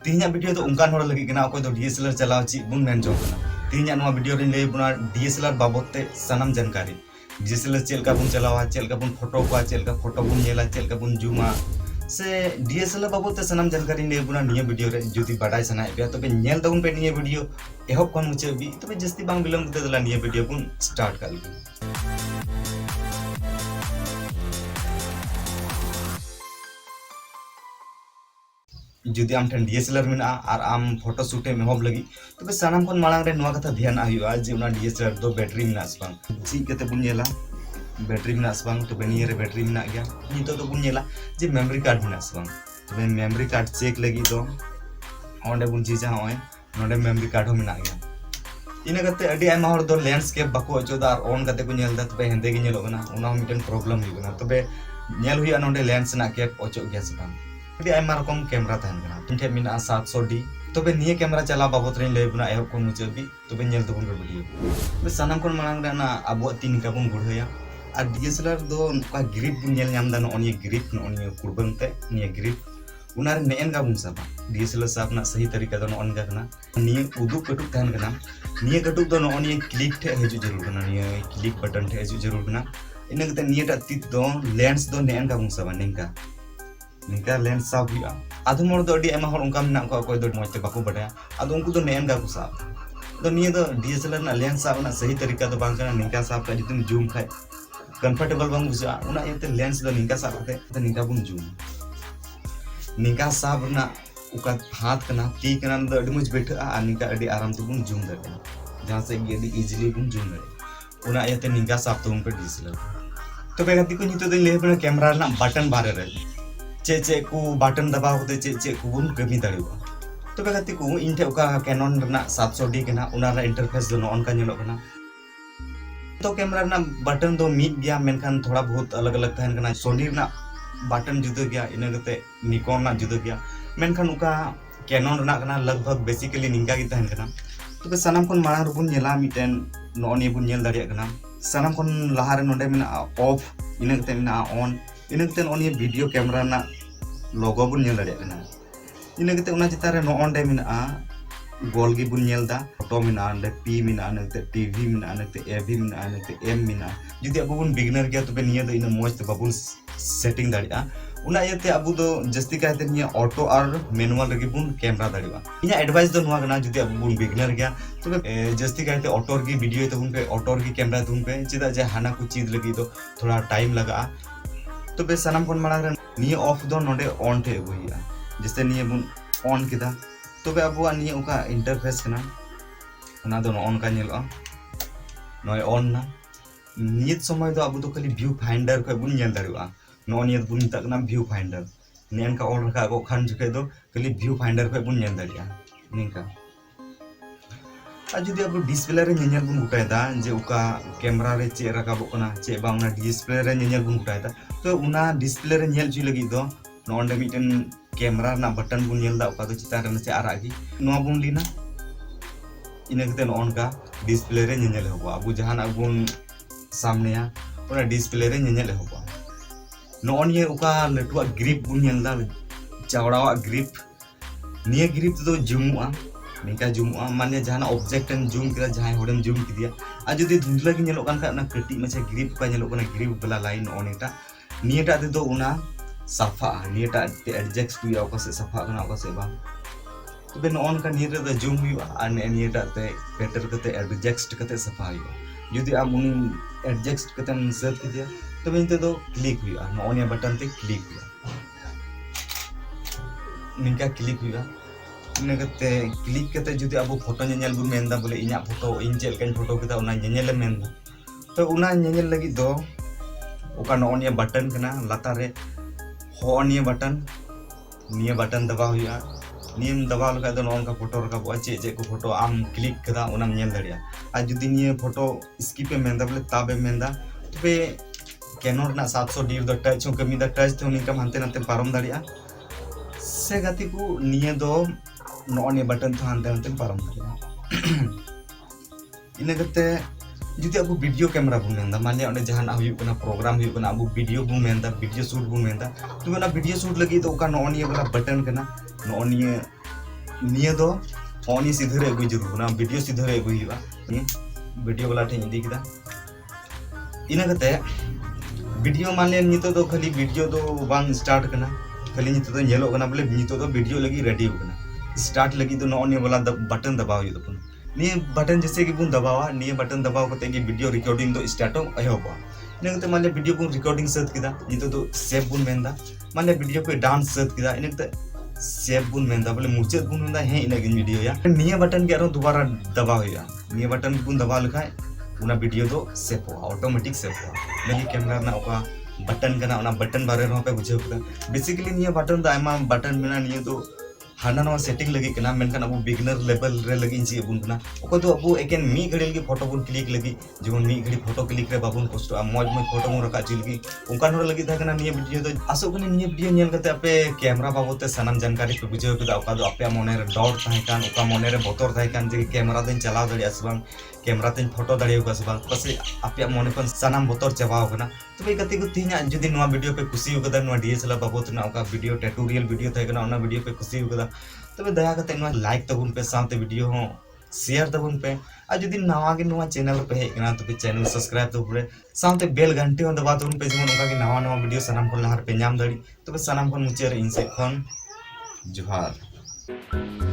तीन वीडियो तो उनकान होड़ लगी कना अकोय दो DSLR चलाव ची बुन मेन जो कना तीन नुआ वीडियो रे ले बुना DSLR बाबत ते सनम जानकारी DSLR चेलका बुन चलावा चेलका बुन फोटो को चेलका फोटो बुन नेला चेलका बुन जूमा से DSLR बाबत ते सनम जानकारी ले बुना निया वीडियो रे जुदी बाडाय सनाय पे तबे नेल दउन पे निया वीडियो एहब कोन मुचे बी तबे जस्ती बांग बिलम ते दला निया वीडियो बुन स्टार्ट कर ली जुदी आम ठन DSLR मेना और आम फोटो शूटे में होब लगी तबे सानाम कोन मालांग रे नोआ कथा ध्यान आयुआ जे उना DSLR दो बैटरी मेना सबांग जी कते बुन नेला बैटरी मेना सबांग तबे निया रे बैटरी मेना गया नितो तो बुन नेला जे मेमोरी कार्ड मेना सबांग तबे मेमोरी कार्ड चेक लगी दो ओंडे बुन चीजा होय नोडे मेमोरी कार्ड हो मेना गया इना कते अडी आयमा हर दो लैंडस्केप बाको अचोदा और ऑन कते को नेलदा तबे हेंदे गे नेलो कना उना मिटन प्रॉब्लम हुई कना तबे नेल हुई नोडे लेंस ना कैप अचो गया सबांग अभी आयमा रकम कैमरा तहन कना इनठे मिना 700D तबे निये कैमरा चला बाबत रे लय बुना एहब को मुचे बी तबे नेल दबुन वीडियो बे सनाम कोन मांग रे ना अबो तीन का बुन गुढ़या आ DSLR दो का ग्रिप बुन नेल नाम दा नोनिये ग्रिप नोनिये कुर्बन ते निये ग्रिप उनार नेन का बुन साबा DSLR साब ना सही तरीका दो नोन का कना निये उदु कटुक तहन कना निये कटुक दो नोनिये क्लिक ठे हेजु जरूर कना निये क्लिक बटन ठे हेजु जरूर कना इना कते निये टा तित दो लेंस दो नेन का बुन साबा निंका निका लेंस साब हुआ आधु मोर दो अडी एमा होर उनका मेना को कोई दो मोते बाको बडाया आदो उनको दो नेन गा को साब दो निये दो DSLR ना लेंस साब ना सही तरीका दो बांग कना निका साब का जितुम जूम खाय कंफर्टेबल बांग बुझा उना एते लेंस दो निका साब कते तो निका बुन जूम निका साब ना उका हाथ कना ती कना दो अडी मुज बैठा आ निका अडी आराम से बुन जूम दे जहां से अडी इजीली बुन जूम दे उना एते निका साब तो उनका DSLR तो बेगती को नितो दे ले बना कैमरा ना बटन बारे रे चे को बटन दबाव होते चे को बुन कमी दाड़ीवा तो बेगती को इनठे उका कैनन रना 700D कना उना रा इंटरफेस दो नॉन का नेलो कना तो कैमरा ना बटन दो मीट गया मेनखान थोड़ा बहुत अलग अलग तहन कना सोनी ना बटन जुदा गया इना गते निकॉन ना जुदा गया मेनखान उका कैनन रना कना लगभग बेसिकली निंगा गी तहन कना तो बे सनाम कोन मारांग रुबुन नेला मिटेन नॉनी बुन नेल दाड़िया कना सनाम कोन लहारे नोडे मेना ऑफ इना गते मेना ऑन इना गते नॉनी वीडियो कैमरा ना लोगो बुन नेल दाड़िया कना इना गते उना चिता रे नोंडे मेना गोल गी बुन नेलदा फोटो मेना अंडे P मेना नते TV मेना नते AV मेना नते M मेना जुदी अबु बुन बिगिनर गया तबे निया दो इना मोज ते बाबुन सेटिंग दाड़िया उना येते अबु दो जस्ती कायते निया ऑटो और मैनुअल रगे बुन कैमरा दाड़िया इना एडवाइस दो नुआ कना जुदी अबु बुन बिगिनर गया तबे जस्ती कायते ऑटो रगे वीडियो तबुन पे ऑटो रगे कैमरा तबुन पे चिदा जे हाना को चीज लगी दो थोड़ा टाइम लगा तो बे सनाम कोन मांग रे निया ऑफ दो नोडे ऑन थे हुईया जैसे निया बुन ऑन किदा तो बे अबु निया उका इंटरफेस कना उना दो ऑन का नेलो नय ऑन ना नियत समय दो अबु तो खाली व्यू फाइंडर को बुन नेल दाड़िया नो नियत बुन तकना व्यू फाइंडर नेन का ऑन रखा को खान जुके दो खाली व्यू फाइंडर को बुन नेल दाड़िया निका आ जुदी अब डिस्प्ले रे नेल बुन गुटायदा जे उका कैमरा रे चे रकाबो कना चे बा उना डिस्प्ले रे नेल बुन गुटायदा तो उना डिस्प्ले रे नेल जु लगी दो नोंडे मिटन कैमरा ना बटन बुन नेल दा उका दो चिता रे से आरागी नो बुन लीना इना कते ऑन का डिस्प्ले रे नेल होबा अबु जहान अबुन सामनेया उना डिस्प्ले रे नेल होबा नो निये उका लटुआ ग्रिप बुन नेल दा चावड़ावा ग्रिप निये ग्रिप तो जुमुआ निका जुमुआ माने जहान ऑब्जेक्ट एन जूम किदा जहां होडम जूम किदिया आ जदी धुंधला गे नेलो कान ना कटी मचे ग्रिप का नेलो कना ग्रिप बला लाइन ओनेटा नियटा ते दो उना सफा नियटा ते एडजस्ट हुई ओका से सफा कना ओका से बा तो बे ऑन का नियर द जूम हुई आ नियटा ते बेटर कते एडजस्ट कते सफा हुई जदी आप उन एडजस्ट कते सेट किदिया तो बेनते दो क्लिक हुई आ ऑन या बटन ते क्लिक हुई निका क्लिक हुई इनकते क्लिक कते जुदी अब फोटो नेल बुन मेनदा बोले इना फोटो इन चेल कान फोटो किदा उना नेल मेनदा तो उना नेल लगी दो ओका नोनिया बटन कना लाता रे हो निया बटन दबा हुआ नियम दबा लगा दो नोन का फोटो रखा बो चे को फोटो आम क्लिक कदा उना नेल दाड़िया आ जुदी निये फोटो स्किप पे मेनदा बोले ताबे मेनदा तबे कैनन ना 700D दो टच हो कमी दा टच तो निका मानते नाते पारम दाड़िया से गति को निये दो नोने बटन तो हानते हानते पारम दाड़िया इना कते जुदी अब वीडियो कैमरा बुन मेनदा माने ओने जहान हुई कना प्रोग्राम हुई कना अब वीडियो बुन मेनदा वीडियो शूट बुन मेनदा तो ना वीडियो शूट लगी तो ओका नोनिये वाला बटन कना नोनिये निया दो ऑन सीधे रे अगुई जरूर ना वीडियो सीधे रे अगुई हुआ वीडियो वाला ठें इदी किदा इना कते वीडियो मान ले नितो दो खाली वीडियो दो बांग स्टार्ट करना खाली नितो दो येलो करना बोले नितो दो वीडियो लगी रेडी हो करना स्टार्ट लगी तो नो ने वाला बटन दबाव हुई तो निये बटन जैसे कि बुन दबावा निये बटन दबाव करते कि वीडियो रिकॉर्डिंग दो स्टार्ट हो एहोबा इना कते मान ले वीडियो बुन रिकॉर्डिंग सेट किदा नितो दो सेव बुन मेंदा मान ले वीडियो पे डांस सेट किदा इना कते सेव बुन मेंदा बोले मुचेत बुन मेंदा हे इना गिन वीडियो या निये बटन के आरो दोबारा दबाव हुआ निये बटन बुन दबाव लिखाय उना वीडियो दो सेव हो ऑटोमेटिक सेव हो लगी कैमरा ना ओका बटन करना उना बटन बारे में पे बुझे होता बेसिकली निये बटन दा आयमा बटन मेना निये तो हाना नवा सेटिंग लगी कना मेनखान अब बिगनर लेवल रे लगी जी बुन कना ओको तो अब एकेन मी घड़ी लगी फोटो बुन क्लिक लगी जीवन मी घड़ी फोटो क्लिक रे बाबुन पोस्ट मौज मौज फोटो मुन रखा चिलगी उनका नोर लगी था कना निये वीडियो तो आसो कने निये वीडियो नेल करते आपे कैमरा बाबते सनम जानकारी पे बुझे होता ओका दो आपे मोने रे डॉट थाय कान ओका मोने रे बोतर थाय कान जे कैमरा दिन चलाव दड़ी असबां कैमरा तीन फोटो दाड़े असबां पसे आपे मोने पण सनम बोतर चबाव कना तो कते को तीना जदी नवा वीडियो पे खुशी हो कदा नवा डीएसएलआर बाबत ना ओका वीडियो ट्यूटोरियल वीडियो थाय कना ओना वीडियो पे खुशी हो कदा तबे दया कते नवा लाइक तबुन पे साथे वीडियो हो शेयर तबुन पे आ जदी नवा के नवा चैनल पे हे कना तो चैनल सब्सक्राइब तो पुरे साथे बेल घंटी हो दबा तबुन पे जेमन ओका के नवा नवा वीडियो सनम को लहार पे नाम दाड़ी तबे सनम को मुचे रे इन से खन जोहार।